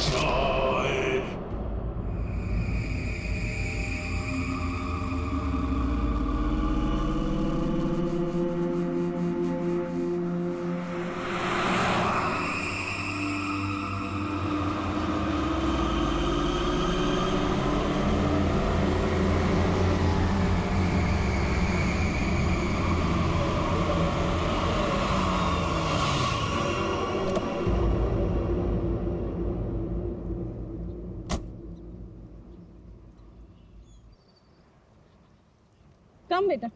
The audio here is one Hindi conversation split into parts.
जाए। कम बेटा,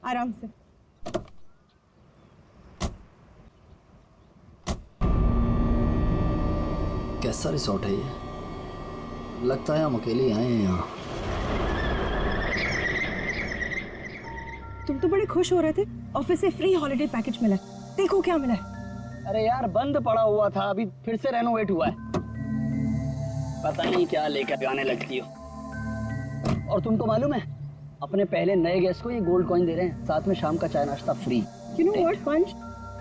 आराम से। कैसा रिसोर्ट है ये? लगता है हम अकेले ही आए हैं यहाँ। तुम तो बड़े खुश हो रहे थे, ऑफिस से फ्री हॉलिडे पैकेज मिला है। देखो क्या मिला है। अरे यार बंद पड़ा हुआ था, अभी फिर से रेनोवेट हुआ है। पता नहीं क्या लेकर आने लगती हो। और तुमको मालूम है, अपने पहले नए गेस्ट को ये गोल्ड कॉइन दे रहे हैं, साथ में शाम का चाय नाश्ता फ्री। You know what, पंच?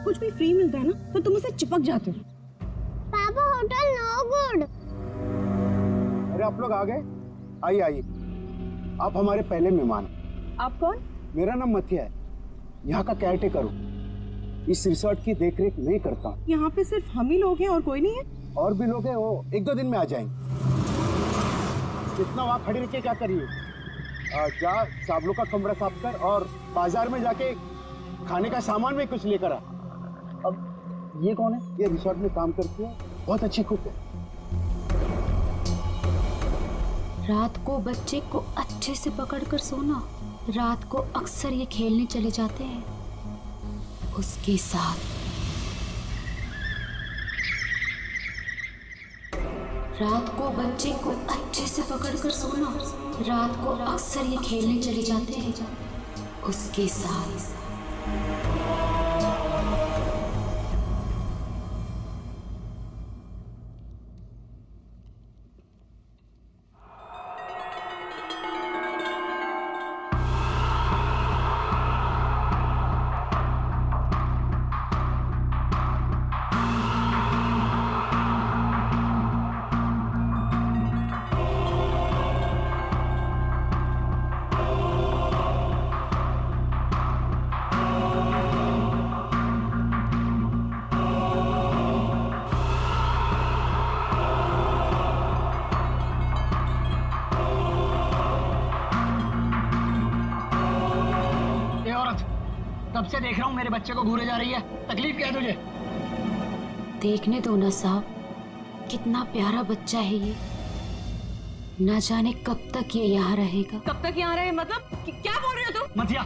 कुछ भी फ्री मिलता है ना तो तुम उसे चिपक जाते हो। पापा होटल नो गुड। अरे आप लोग आ गए? आइए आइए, आप हमारे पहले मेहमान। आप कौन? मेरा नाम मथिया है, यहाँ का केयरटेकर हूँ। इस रिसोर्ट की देखरेख मैं करता हूँ। यहाँ पे सिर्फ हम ही लोग हैं और कोई नहीं है? और भी लोग हैं, वो 1-2 दिन में आ जाएंगे। इतना वहाँ खड़ी रह के क्या करिए? जा साबलों का कमरा साफ कर और बाजार में जाके खाने का सामान में कुछ लेकर आ। अब ये कौन है? ये रिसोर्ट में काम करती है, बहुत अच्छी कुक है। रात को बच्चे को अच्छे से पकड़कर सोना। रात को अक्सर ये खेलने चले जाते हैं उसके साथ। रात को बच्चे को अच्छे से पकड़कर सोना। रात को अक्सर ये खेलने चले जाते हैं उसके साथ। तब से देख रहा हूँ मेरे बच्चे को घूरे जा रही है। तकलीफ क्या है तुझे? देखने दो ना साहब, कितना प्यारा बच्चा है ये। ना जाने कब तक ये यहाँ रहेगा। कब तक यहाँ रहे मतलब? क्या बोल रहे हो तुम? मथिया,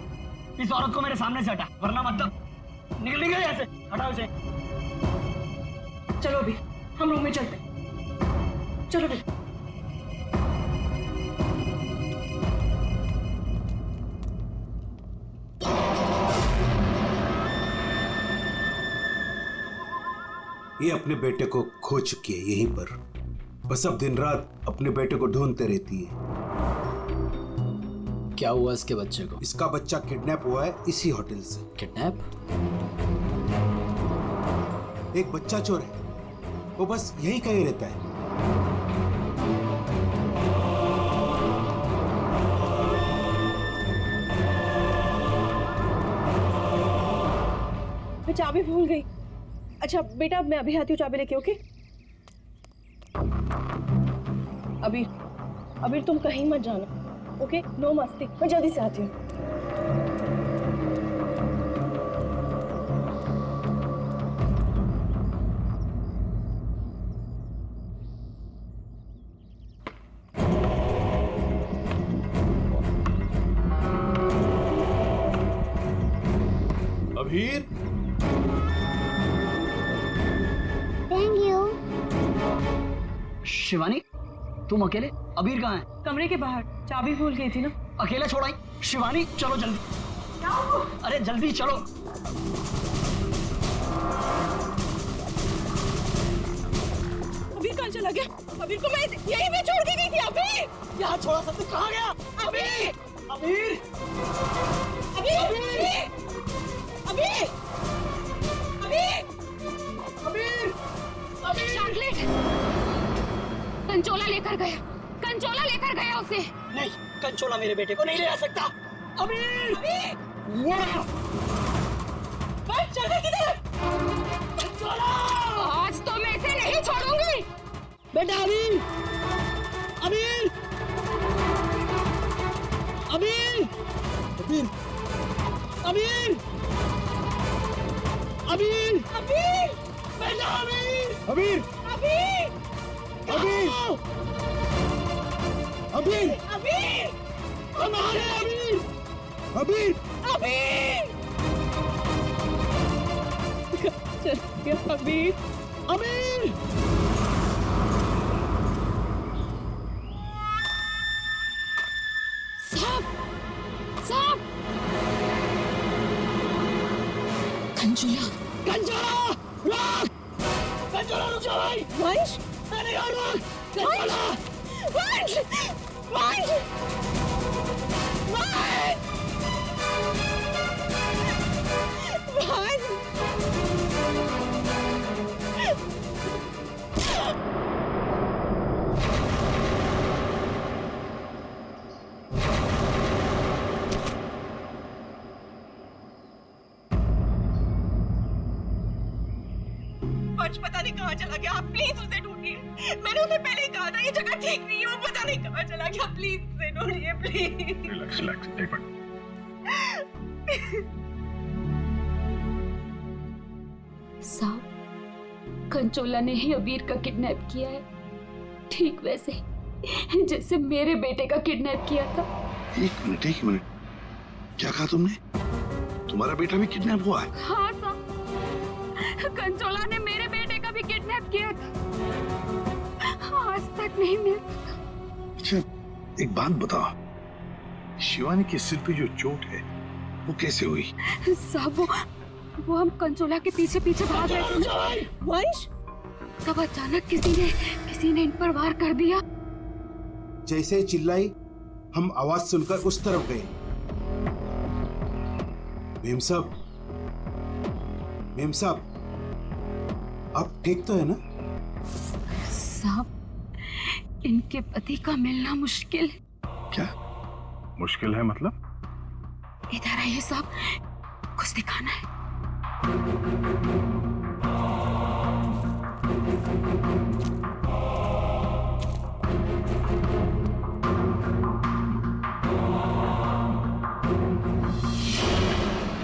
इस औरत को मेरे सामने से हटा, वरना मतलब निकल यहाँ से। हटाओ इसे। चलो अभी हम रूम में चलते हैं। चलो बेटा। ये अपने बेटे को खो चुकी है यहीं पर। बस अब दिन रात अपने बेटे को ढूंढते रहती है। क्या हुआ इसके बच्चे को? इसका बच्चा किडनैप हुआ है इसी होटल से। किडनैप? एक बच्चा चोर है, वो बस यहीं कहीं रहता है। मैं चाबी भूल गई। अच्छा बेटा, मैं अभी आती हूँ चाबी लेके। ओके अभी तुम कहीं मत जाना। ओके, नो मस्ती। मैं जल्दी से आती हूँ। Abhir, thank you. शिवानी, तुम अकेले? अबीर कहाँ है? कमरे के बाहर, चाबी भूल गई थी ना। अकेला छोड़ाई? शिवानी चलो जल्दी। अरे जल्दी चलो। अबीर कहाँ चला गया? अबीर को मैं यहीं पे छोड़ के गई थी। अबीर यहाँ छोड़ा था, कहाँ गया? अबीर अबीर! अबीर अबीर अबीर अबीर अबीर! चॉकलेट। कंचोला लेकर गया, कंचोला लेकर गया उसे। नहीं, कंचोला मेरे बेटे को नहीं ले आ सकता। अबीर! चल गई किधर? कंचोला! आज तो मैं इसे नहीं छोड़ूंगी। बेटा अबीर! अबीर! अबीर! अबीर! अबीर! अबीर! अबीर! बेटा अबीर! अबीर अबीर! अबीर अबीर अबीर! हमारे अबीर! अबीर अबीर! चल गया अबीर। अबीर! साहब, साहब, कंचोला, कंचोला! रुक! कंचोला रुक जा भाई! वंश! मैंने कहा रुक! कंचोला! वंश! वंश! वंश! वंश! वंश पता नहीं कहाँ चला गया, आप प्लीज उसे ढूंढिए। मैंने उसे पहले ही कहा था ये जगह ठीक नहीं है, वो पता नहीं कहाँ चला गया, प्लीज उसे ढूंढिए प्लीज। रिलैक्स रिलैक्स, एक मिनट। साहब, कंचोला ने ही अबीर का किडनैप किया है, ठीक वैसे ही जैसे मेरे बेटे का किडनैप किया था। एक मिनट, क्या कहा तुमने? तुम्हारा बेटा भी किडनैप हुआ है? हाँ साहब, कंचोला ने मेरे बेटे का भी किडनैप किया था, आज तक नहीं मिल सका। अच्छा, एक बात बताओ, शिवानी के सिर पे जो चोट है वो कैसे हुई? साहब वो हम कंचोला के पीछे पीछे भाग रहे थे, वंश! तब अचानक किसी ने इन पर वार कर दिया। जैसे ही चिल्लाई, हम आवाज सुनकर उस तरफ गए। मेम साहब, आप ठीक तो है ना? साहब, इनके पति का मिलना मुश्किल है। क्या मुश्किल है मतलब? इधर आइए साहब, कुछ दिखाना है।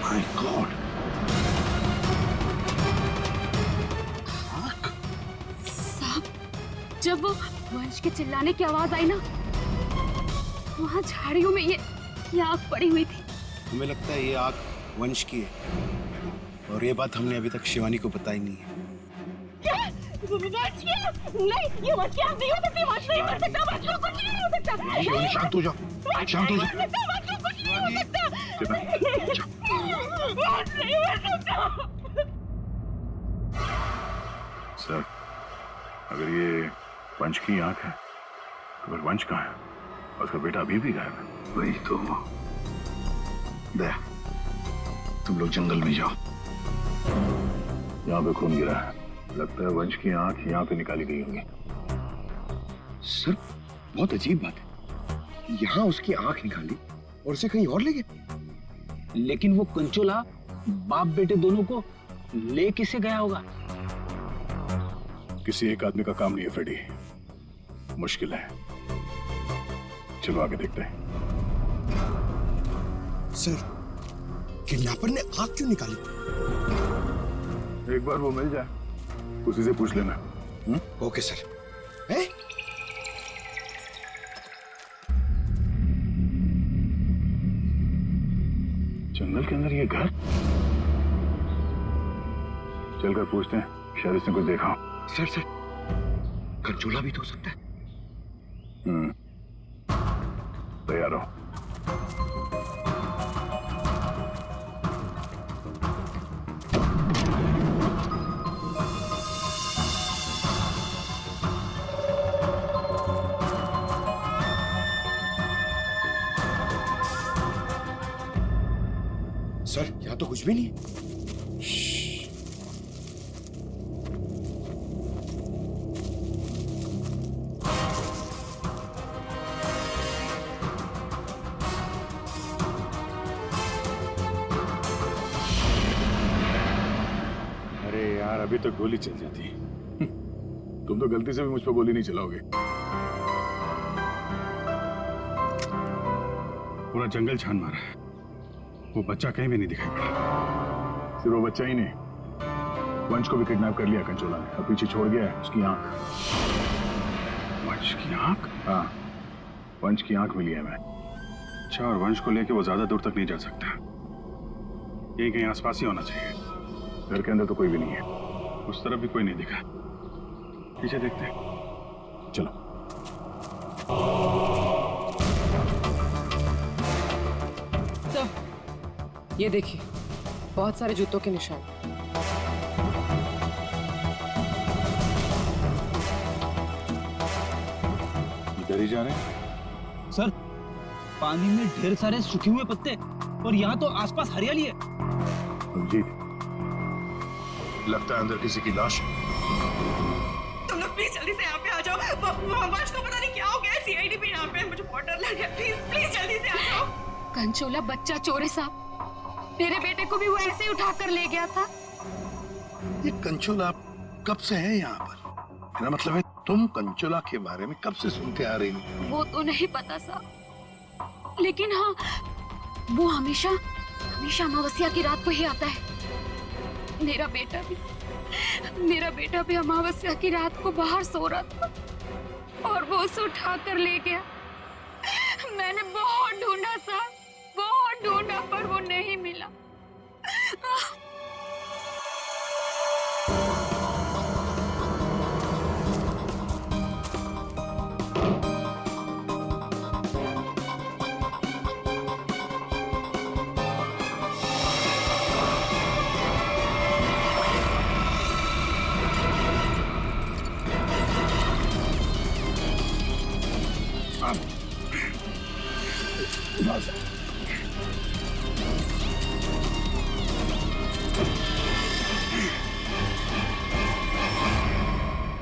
My God! साहब, जब वो वंश के चिल्लाने की आवाज आई ना, वहां झाड़ियों में ये आग पड़ी हुई थी। हमें लगता है ये आग वंश की है, और ये बात हमने अभी तक शिवानी को बताई नहीं है। वंश क्या? नहीं, ये वंश की आग नहीं हो सकती, वंश नहीं कर सकता, वंश को कुछ नहीं हो सकता। शिवानी शांत हो जाओ, शांत हो जाओ। वंश को कुछ नहीं हो सकता। वंश नहीं हो सकता। सर, अगर ये वंश की आंख है तो फिर वंश कहाँ है? और उसका बेटा अभी भी गायब है। वही तो। दया, तुम लोग जंगल में जाओ। यहाँ पे खून गिरा है, लगता है वंश की आंख यहाँ पे निकाली गई होगी। सर, बहुत अजीब बात है, यहाँ उसकी आंख निकाली और उसे कहीं और ले गए। लेकिन वो कंचोला बाप बेटे दोनों को ले किसे गया होगा? किसी एक आदमी का काम नहीं है फ्रेडी, मुश्किल है। चलो आगे देखते हैं। सर, किडनैपर ने आंख क्यों निकाली? एक बार वो मिल जाए, उसी से पूछ लेना। Okay sir. है? जंगल के अंदर ये घर? चलकर पूछते हैं, शायद इसने कुछ देखा हो। सर, कंचोला भी तो हो सकता है। तैयार हो। सर, यहाँ तो कुछ भी नहीं है। अभी तो गोली चल जाती। तुम तो गलती से भी मुझ पर गोली नहीं चलाओगे। पूरा जंगल छान मारा है, वो बच्चा कहीं भी नहीं दिखाई पड़ा। सिर्फ वो बच्चा ही नहीं, वंश को भी किडनैप कर लिया कंचोला ने, अब पीछे छोड़ गया है उसकी आंख। वंश की आंख? हाँ, वंश की आंख मिली है मैं। अच्छा, और वंश को लेके वो ज्यादा दूर तक नहीं जा सकता, यही कहीं आसपास ही होना चाहिए। घर के अंदर तो कोई भी नहीं है, उस तरफ भी कोई नहीं दिखा। पीछे देखते हैं, चलो। सर, ये देखिए, बहुत सारे जूतों के निशान। इधर ही जा रहे हैं। सर, पानी में ढेर सारे सूखे हुए पत्ते और यहाँ तो आसपास हरियाली है। अभिजीत, लगता है अंदर किसी की लाश है। तुम लोग प्लीज जल्दी से यहाँ पे आ जाओ। वंश को पता नहीं क्या हो गया, सीआईडी भी यहाँ पे है, मुझे बहुत डर लग रहा है। प्लीज प्लीज जल्दी से आ जाओ। कंचोला बच्चा चोर है साहब, मेरे बेटे को भी वो ऐसे ही उठा कर ले गया था। ये कंचोला कब से है यहाँ पर? मेरा मतलब है तुम कंचोला के बारे में कब से सुनते आ रही हो? वो तो नहीं पता साहब, लेकिन हाँ, वो हमेशा अमावस्या की रात को ही आता है। मेरा बेटा भी अमावस्या की रात को बाहर सो रहा था और वो उसे उठा कर ले गया। मैंने बहुत ढूंढा साहब, बहुत ढूंढा, पर वो नहीं मिला।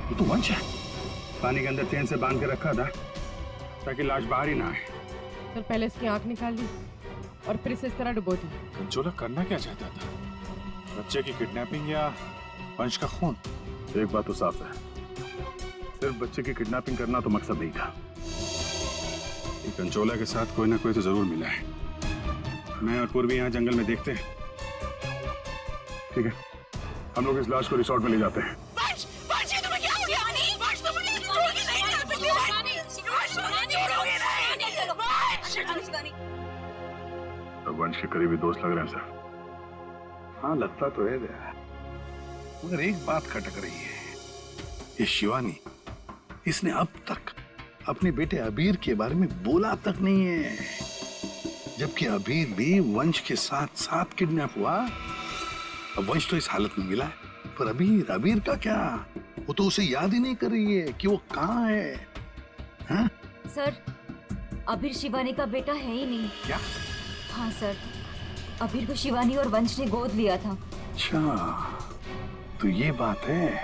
तो वंश है, पानी के अंदर चेन से बांध के रखा था ताकि लाश बाहर ही ना आए। सर, पहले इसकी आंख निकाल ली और फिर इसे इस तरह डुबो दी। कंचोला करना क्या चाहता था? बच्चे की किडनैपिंग या वंश का खून? एक बात तो साफ है, सिर्फ बच्चे की किडनैपिंग करना तो मकसद नहीं था। कंचोला के साथ कोई ना कोई तो जरूर मिला है। मैं और पूर्वी यहाँ जंगल में देखते हैं। ठीक है, हम लोग इस लाश को रिसोर्ट में ले जाते हैं। तो वंश के करीबी दोस्त लग रहे हैं सर। हाँ, लगता तो है दया, मगर एक बात खटक रही है। ये शिवानी, इसने अब तक अपने बेटे अबीर के बारे में बोला तक नहीं है, जबकि अबीर भी वंश के साथ साथ किडनैप हुआ। अब वंश तो इस हालत में मिला है, पर अबीर का क्या? वो तो उसे याद ही नहीं कर रही है कि वो कहाँ है। हाँ? सर, अबीर शिवानी का बेटा है ही नहीं। क्या? हाँ सर, अबीर को शिवानी और वंश ने गोद लिया था। अच्छा, तो ये बात है,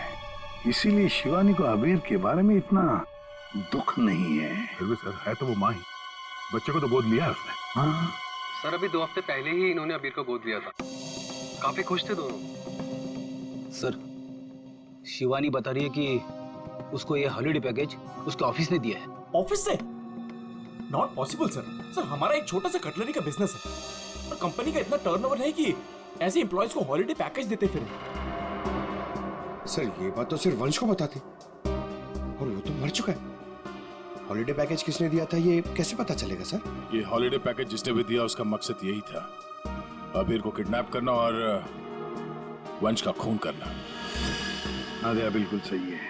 इसीलिए शिवानी को अबीर के बारे में इतना दुख नहीं है। फिर भी सर, है तो वो माँ ही, बच्चे को तो गोद लिया है उसने। हाँ सर, अभी 2 हफ्ते पहले ही इन्होंने अबीर को गोद लिया था, काफी खुश थे दोनों। सर, शिवानी बता रही है कि उसको ये हॉलिडे पैकेज उसके ऑफिस ने दिया है। ऑफिस से? Not possible sir. सर, हमारा एक छोटा सा कटलरी का बिजनेस है और कंपनी का इतना टर्नओवर है कि ऐसे एम्प्लॉयज को हॉलिडे पैकेज देते फिर। सर, ये बात तो सिर्फ वंश को बताते, और वो तो मर चुका है। हॉलिडे पैकेज किसने दिया था ये कैसे पता चलेगा सर? ये हॉलिडे पैकेज जिसने भी दिया उसका मकसद यही था, अबीर को किडनैप करना और वंश का खून करना। नादिया बिल्कुल सही है,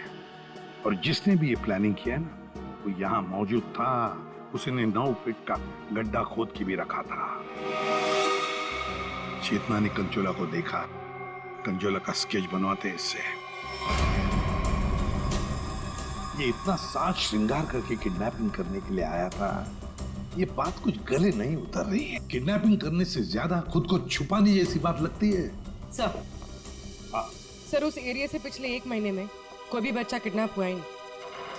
और जिसने भी ये प्लानिंग किया ना, वो यहाँ मौजूद था। उसने 9 फीट का गड्ढा खोद के भी रखा था। चेतना ने कंचोला को देखा, कंचोला का स्केच बनवाते इससे। ये इतना साज श्रृंगार करके किडनैपिंग करने के लिए आया था, ये बात कुछ गले नहीं उतर रही है। किडनैपिंग करने से ज्यादा खुद को छुपाने जैसी बात लगती है। सर, सर, उस एरिया से पिछले 1 महीने में कोई भी बच्चा किडनैप हुआ ही नहीं।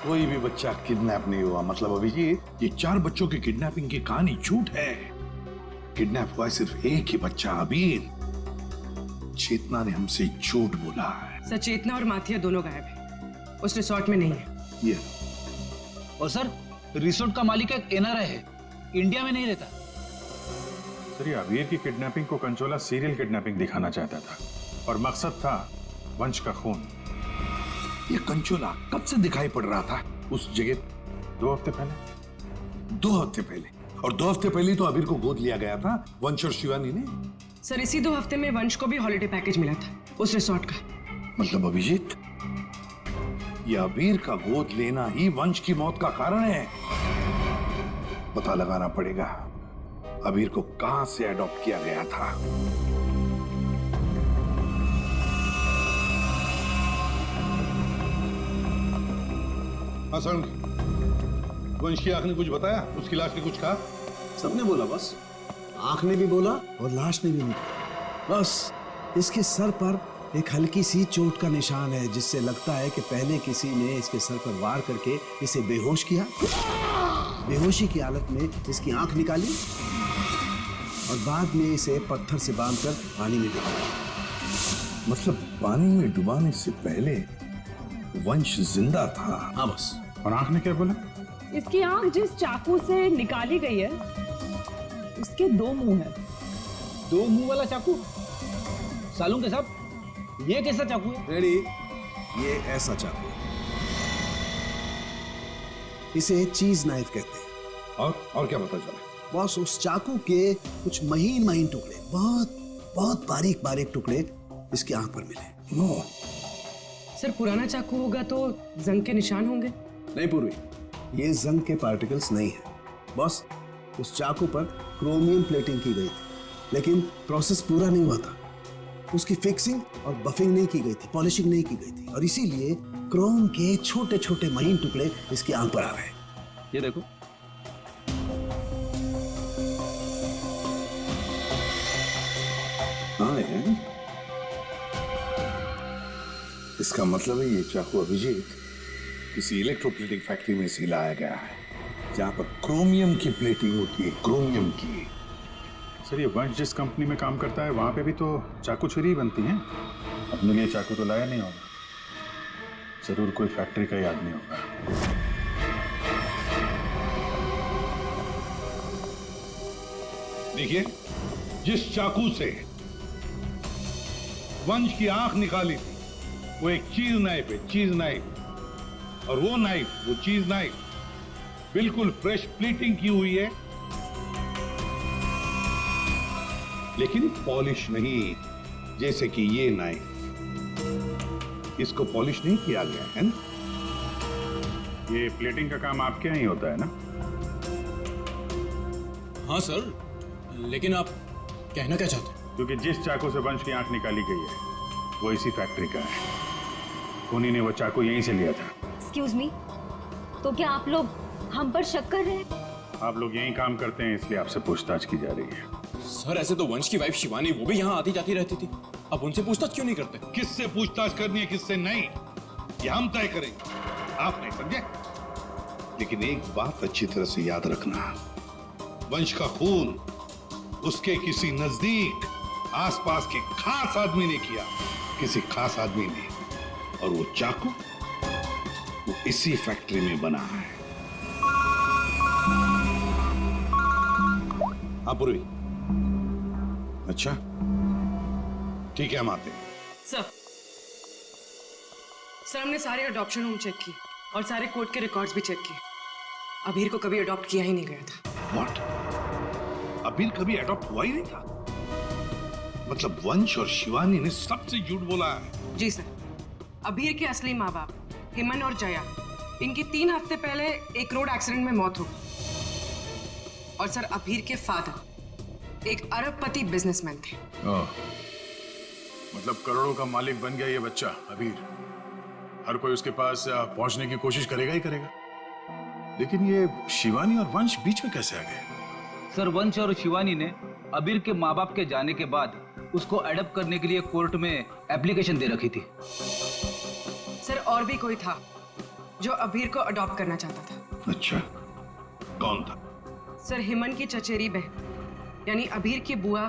कोई भी बच्चा किडनैप नहीं हुआ? मतलब अभिजीत, ये 4 बच्चों की किडनैपिंग की कहानी झूठ है। किडनैप हुआ सिर्फ एक ही बच्चा, अबीर। चेतना ने हमसे झूठ बोला है। सर चेतना और माथिया दोनों गायब है, उस रिसोर्ट में नहीं है। ये और सर रिसोर्ट का मालिक एक एनआरआई है, इंडिया में नहीं रहता। सर ये अबीर की किडनैपिंग को कंचोला सीरियल किडनैपिंग दिखाना चाहता था और मकसद था वंश का खून। ये कंचोला कब से दिखाई पड़ रहा था उस जगह? 2 हफ्ते पहले। 2 हफ्ते पहले? और 2 हफ्ते पहले तो अबीर को गोद लिया गया था वंश और शिवानी ने। सर इसी 2 हफ्ते में वंश को भी हॉलिडे पैकेज मिला था उस रिसोर्ट का। मतलब अभिजीत, ये अबीर का गोद लेना ही वंश की मौत का कारण है। पता लगाना पड़ेगा अबीर को कहां से अडॉप्ट किया गया था। हाँ सर, वंश की आंख ने कुछ बताया? उसकी लाश ने कुछ कहा? सबने बोला बस, आंख ने भी बोला और लाश ने भी बोला। बस इसके सर पर एक हल्की सी चोट का निशान है, जिससे लगता है कि पहले किसी ने इसके सर पर वार करके इसे बेहोश किया, बेहोशी की हालत में इसकी आंख निकाली और बाद में इसे पत्थर से बांधकर पानी में डुबाया। मतलब पानी में डुबाने से पहले वंश जिंदा था? हाँ बस। और आंख ने क्या बोला? इसकी आंख जिस चाकू से निकाली गई है उसके 2 मुंह हैं। 2 मुंह वाला चाकू? सालूं के साहब, ये कैसा चाकू है? रेडी, ये ऐसा चाकू है, इसे चीज नाइफ कहते हैं। और क्या पता चला? बॉस उस चाकू के कुछ महीन महीन टुकड़े, बहुत बहुत बारीक बारीक टुकड़े इसकी आंख पर मिले। नो सर पुराना चाकू होगा तो जंग के निशान होंगे? नहीं पूर्वी, ये जंग के पार्टिकल्स नहीं है बॉस। उस चाकू पर क्रोमियम प्लेटिंग की गई थी, लेकिन प्रोसेस पूरा नहीं हुआ था। उसकी फिक्सिंग और बफिंग नहीं की गई थी, पॉलिशिंग नहीं की गई थी, और इसीलिए क्रोम के छोटे छोटे महीन टुकड़े इसकी आंख पर आ गए। ये देखो, हाँ है। इसका मतलब है ये चाकू अभिजीत किसी इलेक्ट्रोप्लेटिंग फैक्ट्री में से लाया गया है, जहां पर क्रोमियम की प्लेटिंग होती है, क्रोमियम की। सर ये वंश जिस कंपनी में काम करता है वहां पे भी तो चाकू छुरी ही बनती हैं। अपने लिए चाकू तो लाया नहीं होगा, जरूर कोई फैक्ट्री का ही आदमी होगा। देखिए, जिस चाकू से वंश की आंख निकाली थी वो एक चीज नाइफ है, चीज नाइफ। और वो नाइफ, वो चीज नाइफ बिल्कुल फ्रेश प्लीटिंग की हुई है, लेकिन पॉलिश नहीं, जैसे कि ये नाइफ। इसको पॉलिश नहीं किया गया है ना? ये प्लेटिंग का काम आपके यहाँ ही होता है ना? हाँ सर, लेकिन आप कहना क्या चाहते हैं? क्योंकि जिस चाकू से वंश की आंख निकाली गई है वो इसी फैक्ट्री का है। खूनी ने वो चाकू यहीं से लिया था। एक्सक्यूज मी, तो क्या आप लोग हम पर शक कर रहे हैं? आप लोग यहीं काम करते हैं इसलिए आपसे पूछताछ की जा रही है। सर ऐसे तो वंश की वाइफ शिवानी, वो भी यहाँ आती जाती रहती थी, अब उनसे पूछताछ क्यों नहीं करते? किससे पूछताछ करनी है, किससे नहीं, ये हम तय करेंगे, आप नहीं, समझे? लेकिन एक बात अच्छी तरह से याद रखना, वंश का खून उसके किसी नजदीक आसपास के खास आदमी ने किया, किसी खास आदमी ने, और वो चाकू वो इसी फैक्ट्री में बना है। हाँ पूर्वी, अच्छा ठीक है, हम आते हैं। सर हमने सारे अडॉप्शन होम चेक किए और सारे कोर्ट के रिकॉर्ड्स भी चेक किए। अबीर को कभी अडॉप्ट किया ही नहीं गया था। व्हाट? अबीर कभी अडॉप्ट हुआ ही नहीं था? मतलब वंश और शिवानी ने सबसे झूठ बोला है? जी सर, अबीर के असली माँ बाप हेमन और जया, इनकी 3 हफ्ते पहले एक रोड एक्सीडेंट में मौत हो गई। और सर अबीर के फादर एक अरबपति बिजनेसमैन थे। मतलब करोड़ों का मालिक बन गया ये बच्चा अबीर। हर कोई उसके पास पहुंचने की कोशिश करेगा ही करेगा। लेकिन ये शिवानी और वंश बीच में कैसे आ गए? सर वंश और शिवानी ने अबीर के माँ बाप के जाने के बाद उसको अडॉप्ट करने के लिए कोर्ट में एप्लीकेशन दे रखी थी। सर और भी कोई था जो अबीर को अडॉप्ट करना चाहता था। अच्छा, कौन था? सर हेमन की चचेरी बहन यानी अबीर की बुआ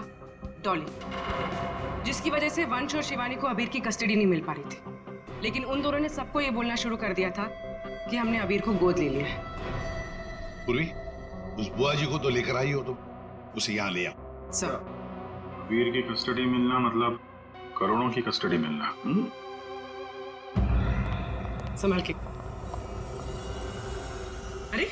डॉली। जिसकी वजह से वंश और शिवानी को अबीर की कस्टडी नहीं मिल पा रही थी। लेकिन उन दोनों ने सबको ये बोलना शुरू कर दिया था कि हमने अबीर को गोद ले लिया है। पूर्वी, उस बुआ जी को तो लेकर आई हो, तो उसे यहाँ ले आओ। सर, वीर की कस्टडी मिलना मतलब करोड़ों की कस्टडी मिलना। संभाल के। अरे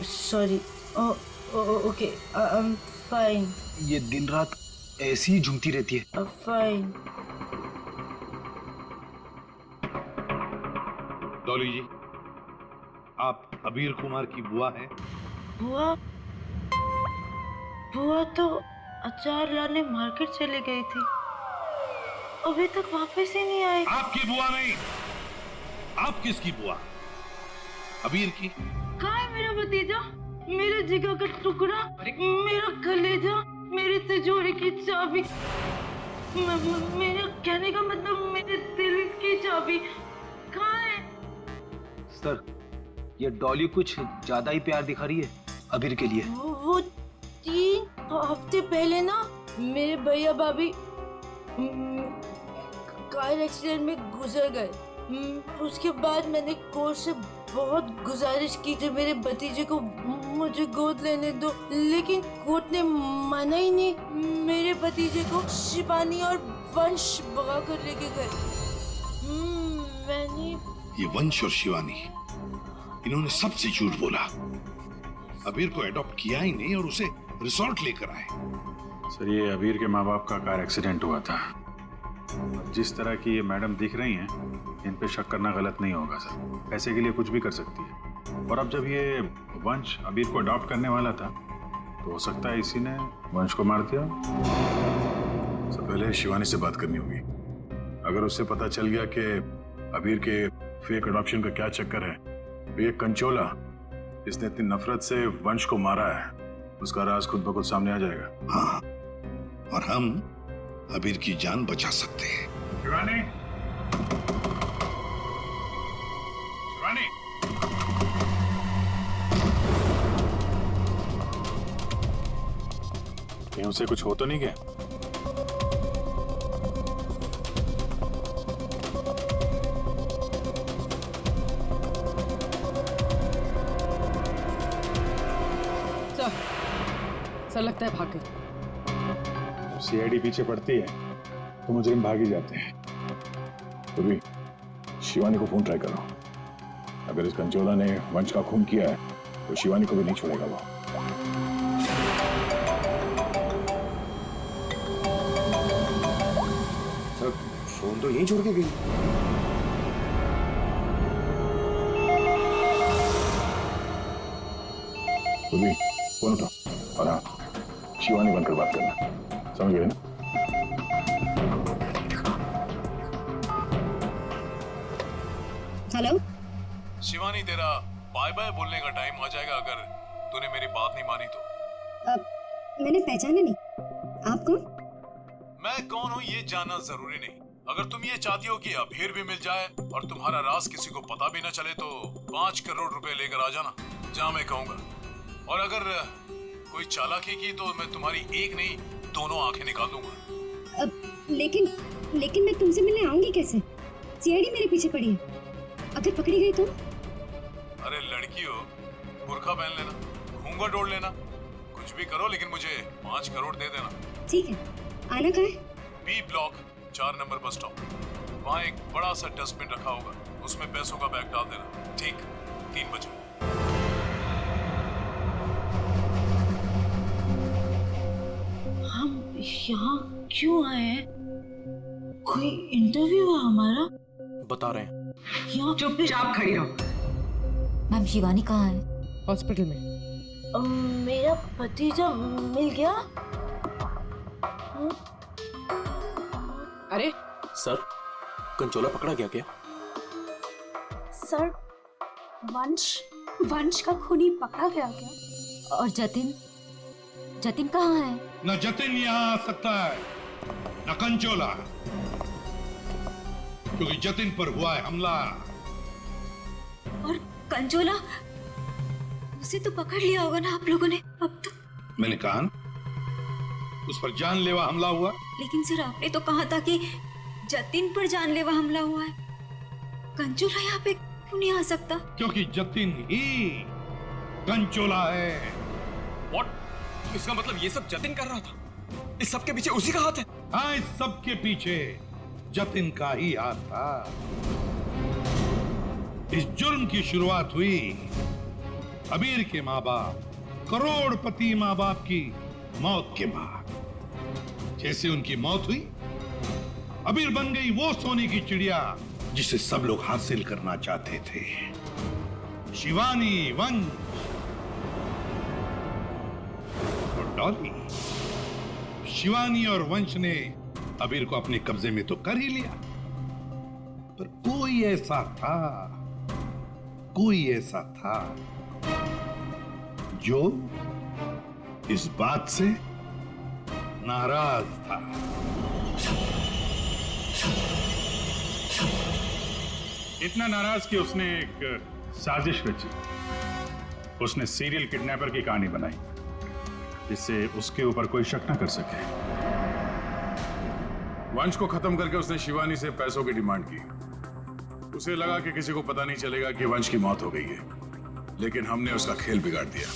sorry. Okay, I am fine. ये दिन रात ऐसी ही झूमती रहती है। फाइन। डॉली जी, आप अबीर कुमार की बुआ हैं? बुआ? बुआ तो अचार लाने मार्केट चली गई थी, अभी तक वापस ही नहीं आई। आपकी बुआ नहीं, आप किसकी बुआ? अबीर की? कहाँ है मेरा भतीजा, मेरे जिगर का टुकड़ा, मेरा कलेजा, मेरी तिजोरी की चाबी, मेरे कहने का मतलब मेरे दिल की चाबी कहाँ है? सर, ये डॉली कुछ ज्यादा ही प्यार दिखा रही है अबीर के लिए। वो 3 हफ्ते पहले ना मेरे भैया भाभी कार एक्सीडेंट में गुजर गए। उसके बाद मैंने कोर्ट से बहुत गुजारिश की कि मेरे भतीजे को मुझे गोद लेने दो, लेकिन कोर्ट ने माना ही नहीं। मेरे भतीजे को शिवानी और वंश भगा कर लेके गए। मैंने ये वंश और शिवानी, इन्होंने सबसे झूठ बोला। अबीर को एडॉप्ट किया ही नहीं और उसे रिसोर्ट लेकर आए। सर, ये अबीर के माँ बाप का कार एक्सीडेंट हुआ था। जिस तरह की ये मैडम दिख रही हैं, इन पे शक करना गलत नहीं होगा सर। पैसे के लिए कुछ भी कर सकती है। और अब जब ये वंश अबीर को अडॉप्ट करने वाला था, तो हो सकता है इसी ने वंश को मार दिया। सबसे पहले शिवानी से बात करनी होगी। अगर उससे पता चल गया कि अबीर के फेक अडॉप्शन का क्या चक्कर है, तो ये कंचोला इसने इतनी नफरत से वंश को मारा है, उसका राज खुद ब खुद सामने आ जाएगा। हाँ, और हम अबीर की जान बचा सकते हैं। शिवानी, शिवानी, कहीं उसे कुछ हो तो नहीं गया? सर लगता है भाग गई। सीआईडी पीछे पड़ती है तो मुजरिम भाग ही जाते हैं। तो भी शिवानी को फोन ट्राई करो। अगर इस कंचोला ने वंश का खून किया है तो शिवानी को भी नहीं छोड़ेगा वो। सर, फोन तो यहीं छोड़ के गई। तो भी फोन उठा और हाँ, शिवानी बनकर बात करना, समझ गए ना? हेलो शिवानी, तेरा बाय बाय बोलने का टाइम आ जाएगा अगर तूने मेरी बात नहीं मानी तो। मैंने पहचाना नहीं, आप कौन? मैं कौन हूँ ये जानना जरूरी नहीं। अगर तुम ये चाहती हो कि अबीर भी मिल जाए और तुम्हारा राज किसी को पता भी ना चले, तो 5 करोड़ रुपए लेकर आ जाना, जहाँ मैं कहूँगा। और अगर कोई चालाकी की तो मैं तुम्हारी एक नहीं 2 आंखें निकाल दूंगा। लेकिन मैं तुमसे मिलने आऊंगी कैसे? सीआईडी मेरे पीछे पड़ी है, अगर पकड़ी गई तो? अरे लड़की हो, बुर्का पहन लेना, घूंघट ओढ़ लेना, कुछ भी करो, लेकिन मुझे 5 करोड़ दे देना। ठीक है, आना कहाँ है? B block 4 number bus stop. वहाँ एक बड़ा सा डस्टबिन रखा होगा, उसमें पैसों का बैग डाल देना। ठीक 3 बजे। हम यहाँ क्यों आए हैं? कोई इंटरव्यू है हमारा? बता रहे हैं। यहाँ चुपचाप खड़ी रहो। मैम, शिवानी कहाँ है? हॉस्पिटल में। मेरा भतीजा मिल गया? अरे सर, कंचोला पकड़ा गया क्या? सर, वंश का खूनी पकड़ा गया क्या? और जतिन कहाँ है? न जतिन यहाँ आ सकता है, न कंचोला। क्योंकि जतिन पर हुआ है हमला। और कंचोला, उसे तो पकड़ लिया होगा ना आप लोगों ने अब तो। मैंने कहा ना, उस पर जानलेवा हमला हुआ। लेकिन सर आपने तो कहा था कि जतिन पर जानलेवा हमला हुआ है। कंचोला यहाँ पे क्यों नहीं आ सकता? क्योंकि जतिन ही कंचोला है। What? इसका मतलब ये सब जतिन कर रहा था? इस सब के पीछे उसी का हाथ है? हाँ, इस सब के पीछे जतिन का ही हाथ था। इस जुर्म की शुरुआत हुई अबीर के माँ बाप, करोड़पति माँ बाप की मौत के बाद। जैसे उनकी मौत हुई, अबीर बन गई वो सोने की चिड़िया जिसे सब लोग हासिल करना चाहते थे, शिवानी, वंश और डॉली। शिवानी और वंश ने अबीर को अपने कब्जे में तो कर ही लिया, पर कोई ऐसा था जो इस बात से नाराज था। इतना नाराज कि उसने एक साजिश रची। उसने सीरियल किडनैपर की कहानी बनाई जिससे उसके ऊपर कोई शक न कर सके। वंश को खत्म करके उसने शिवानी से पैसों की डिमांड की। उसे लगा कि किसी को पता नहीं चलेगा कि वंश की मौत हो गई है, लेकिन हमने उसका खेल बिगाड़ दिया।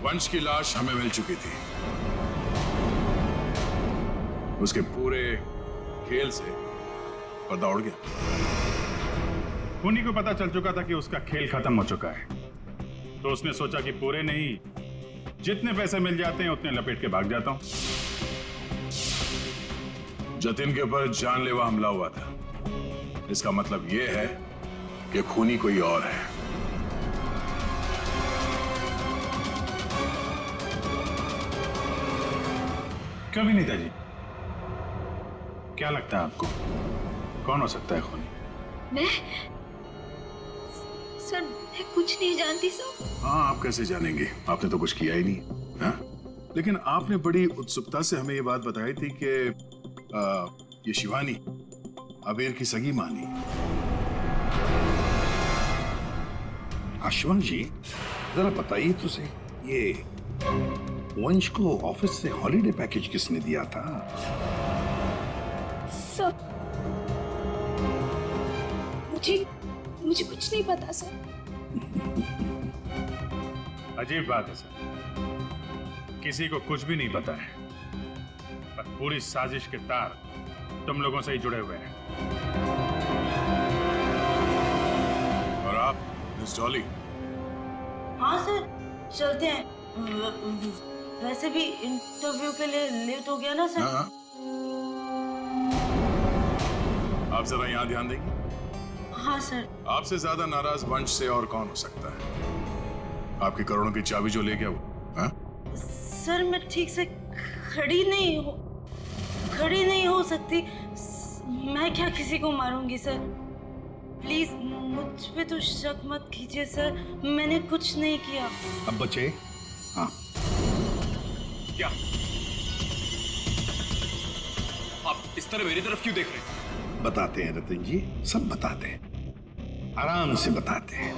वंश की लाश हमें मिल चुकी थी। उसके पूरे खेल से पर्दा उड़ गया। खूनी को पता चल चुका था कि उसका खेल खत्म हो चुका है, तो उसने सोचा कि पूरे नहीं, जितने पैसे मिल जाते हैं उतने लपेट के भाग जाता हूं। जतिन के ऊपर जानलेवा हमला हुआ था। इसका मतलब यह है कि खूनी कोई और है। कविनीता जी, क्या लगता है आपको कौन हो सकता है खूनी? मैं सर, मैं कुछ नहीं जानती सर। हाँ, आप कैसे जानेंगे? आपने तो कुछ किया ही नहीं। हाँ? लेकिन आपने बड़ी उत्सुकता से हमें ये बात बताई थी कि ये शिवानी अबीर की सगी मानी। शिवानी जी, जरा बताइए तो सही, ये वंश को ऑफिस से हॉलिडे पैकेज किसने दिया था? सर, मुझे कुछ नहीं पता सर। अजीब बात है सर, किसी को कुछ भी नहीं पता है, पर पूरी साजिश के तार तुम लोगों से ही जुड़े हुए हैं। और आप मिस डॉली? हाँ सर, चलते हैं। वैसे भी इंटरव्यू के लिए लेट हो गया ना सर। हाँ। आप जरा यहाँ ध्यान देंगे? हाँ सर। आपसे ज्यादा नाराज वंश से और कौन हो सकता है? आपकी करोड़ों की चाबी जो ले गया वो। हाँ? सर, मैं ठीक से खड़ी नहीं हो सकती। मैं क्या किसी को मारूंगी सर? प्लीज मुझ पे तो शक मत कीजिए सर, मैंने कुछ नहीं किया। अब बचे? हाँ। क्या आप इस तरह मेरी तरफ क्यों देख रहे हैं? बताते हैं रतन जी, सब बताते हैं, आराम से बताते हैं।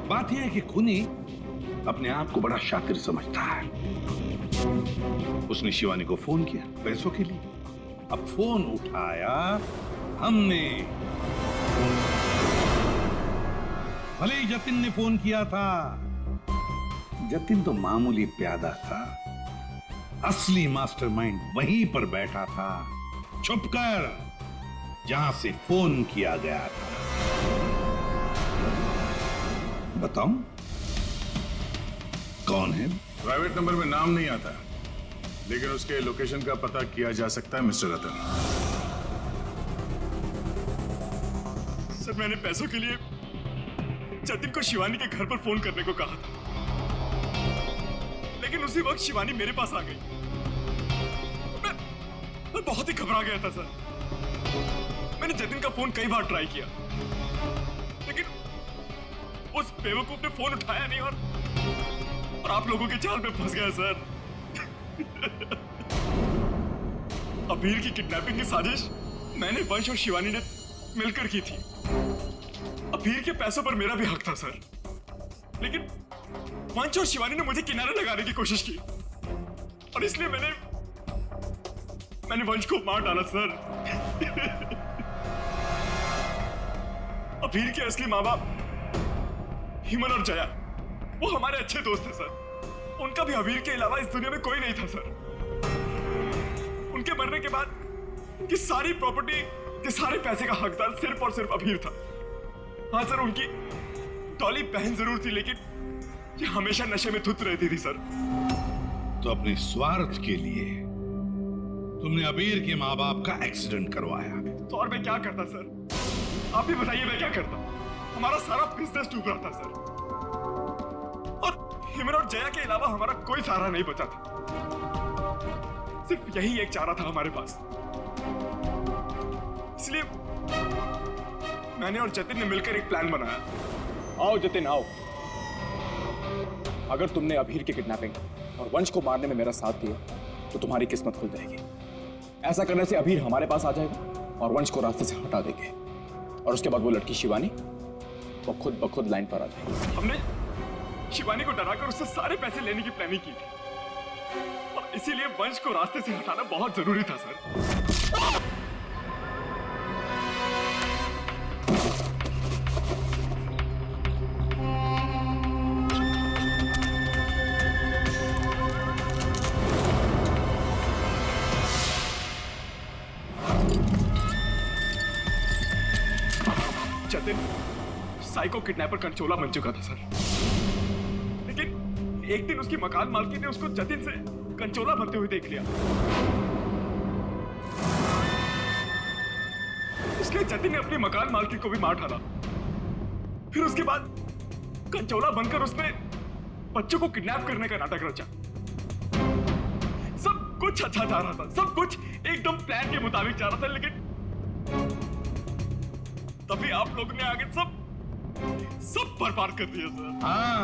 बात यह है कि खूनी अपने आप को बड़ा शातिर समझता है। उसने शिवानी को फोन किया पैसों के लिए। अब फोन उठाया हमने। भले ही जतिन ने फोन किया था, जतिन तो मामूली प्यादा था, असली मास्टरमाइंड वहीं पर बैठा था, छुपकर, जहां से फोन किया गया था। बताऊं कौन है? प्राइवेट नंबर में नाम नहीं आता, लेकिन उसके लोकेशन का पता किया जा सकता है मिस्टर रतन। सर, मैंने पैसों के लिए जतिन को शिवानी के घर पर फोन करने को कहा था, लेकिन उसी वक्त शिवानी मेरे पास आ गई। मैं बहुत ही घबरा गया था सर। मैंने जतिन का फोन कई बार ट्राई किया, लेकिन उस बेवकूफ ने फोन उठाया नहीं और आप लोगों के जाल में फंस गया सर। अबीर की किडनैपिंग की साजिश मैंने, वंश और शिवानी ने मिलकर की थी। अबीर के पैसों पर मेरा भी हक था सर, लेकिन वंश और शिवानी ने मुझे किनारे लगाने की कोशिश की और इसलिए मैंने वंश को मार डाला सर। अबीर के असली माँ बाप हिमन और जया वो हमारे अच्छे दोस्त थे सर। उनका भी अबीर के अलावा इस दुनिया में कोई नहीं था सर। उनके मरने के बाद उनकी सारी प्रॉपर्टी के सारे पैसे का हकदार सिर्फ और सिर्फ अबीर था। हाँ सर, उनकी डॉली बहन जरूर थी, लेकिन ये हमेशा नशे में धुत रहती थी सर। तो अपने स्वार्थ के लिए तुमने अबीर के माँ बाप का एक्सीडेंट करवाया। तो और मैं क्या करता सर? आप ही बताइए मैं क्या करता? हमारा सारा बिजनेस डूब रहा था सर, और हिमन और जया के अलावा हमारा कोई सहारा नहीं बचा था। सिर्फ यही एक चारा था हमारे पास। इसलिए मैंने और जतिन ने मिलकर एक प्लान बनाया। आओ जतिन आओ। अगर तुमने अबीर की किडनैपिंग और वंश को मारने में मेरा साथ दिया तो तुम्हारी किस्मत खुल जाएगी। ऐसा करने से अबीर हमारे पास आ जाएगा और वंश को रास्ते से हटा देंगे, और उसके बाद वो लड़की शिवानी वो खुद ब खुद लाइन पर आ जाएगी। हमने शिवानी को डराकर उससे सारे पैसे लेने की प्लानिंग की थी, और इसीलिए वंश को रास्ते से हटाना बहुत जरूरी था सर। जतिन साइको किडनैपर कंचोला बन चुका था सर, लेकिन एक दिन उसकी मकान मालकिन ने उसको जतिन से कंचोला बनते हुए देख लिया। इसलिए जतिन ने अपनी मकान मालकिन को भी मार डाला। फिर उसके बाद कंचोला बनकर उसने बच्चों को किडनैप करने का नाटक रचा। सब कुछ अच्छा जा रहा था, सब कुछ एकदम प्लान के मुताबिक जा रहा था, लेकिन तभी आप लोगों ने आगे सब बर्बाद कर दिया सर। हाँ,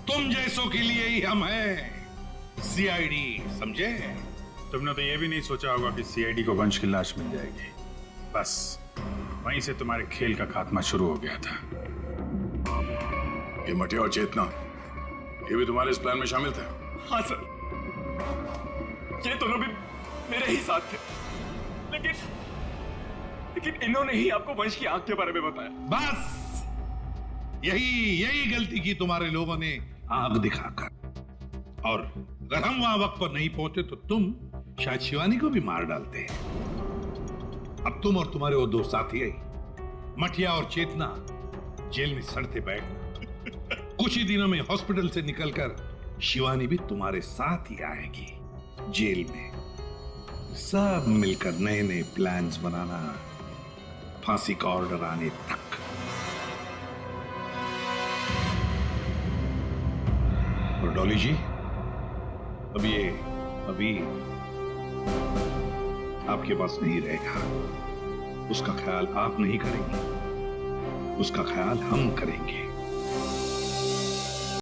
तुम जैसों के लिए ही हम हैं, सीआईडी, समझे? तुमने तो ये भी नहीं सोचा होगा कि सीआईडी को वंश की लाश मिल जाएगी। बस वहीं से तुम्हारे खेल का खात्मा शुरू हो गया था। ये मटिया और चेतना, ये भी तुम्हारे इस प्लान में शामिल थे? हाँ सर, ये दोनों भी मेरे ही साथ थे, लेकिन इन्होंने ही आपको वंश की आंख के बारे में बताया। बस यही गलती की तुम्हारे लोगों ने आंख दिखाकर, और अगर हम वहां वक्त पर नहीं पहुंचे तो तुम शायद शिवानी को भी मार डालते। अब तुम और तुम्हारे वो दो साथी मटिया और चेतना जेल में सड़ते बैठना। कुछ ही दिनों में हॉस्पिटल से निकलकर शिवानी भी तुम्हारे साथ ही आएगी जेल में। सब मिलकर नए नए प्लान्स बनाना, फांसी का ऑर्डर आने तक। और डॉली जी, अभी आपके पास नहीं रहेगा। उसका ख्याल आप नहीं करेंगे, उसका ख्याल हम करेंगे।